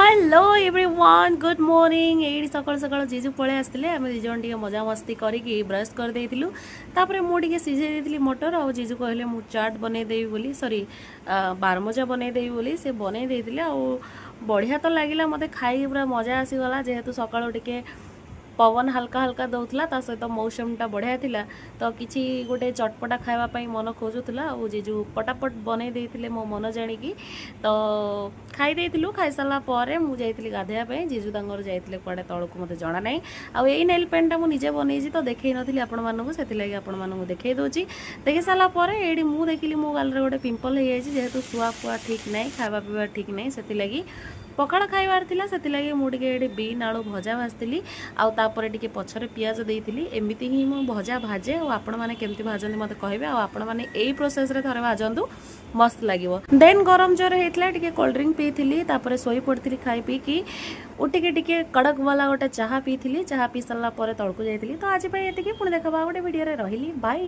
Hello everyone good morning ये सकाल सकाल जीजू पलि आसते आम दिज मजा मस्ती करके ब्रश करदेलु तापर मुझे सीझे मटर आ जीजू कहले मु चाट बनईदेवी बोली सॉरी बारमजा बनईदेवी बोली से बनईदे आ बढ़िया तो लगिला मत खाई पूरा मजा आसीगला जेहेतु सकाळु टिके पवन हल्का हल्का दौला ता सहित मौसमटा बढ़िया थिला तो किसी गोटे चटपटा खावाई मन खोजुला और जीजू पटापट बनई देते मो मन जाणिकी तो खाई खाई सारा पर मुझे गाधेवाई जीजू तंगर जाते कड़े तौक मत जना ना आई नेल पेंटा मुझे बनई तो देखई नी आपण मानक से आपण देखई दूसरी देखी सारापर ये मुझे देखिली मो गाल गोटे पिंपल हो जाए जेहेतु शुआ फुआ ठीक ना खावा पीवा ठीक ना से पखाड़ खाइबार थिला सेतिलागी मु टिके बीन आलू भजा भाजती आउे टिके पछरे पियाज देती एमती ही मु भजा भाजे और आपण मैंने केमती भाजती मत कहे आपण मैंने यही प्रोसेस रे थरे भाजतु मस्त लगे देन गरम जोर होता टिके कोल्ड ड्रिंक पीली शोई पड़ी खाई पी कि उठिके टिके कड़क वाला गोटे चाह पीली चाह पी सारा तौक जाइली तो आज ये पुणी देखा गोटे वीडियो रही बाय।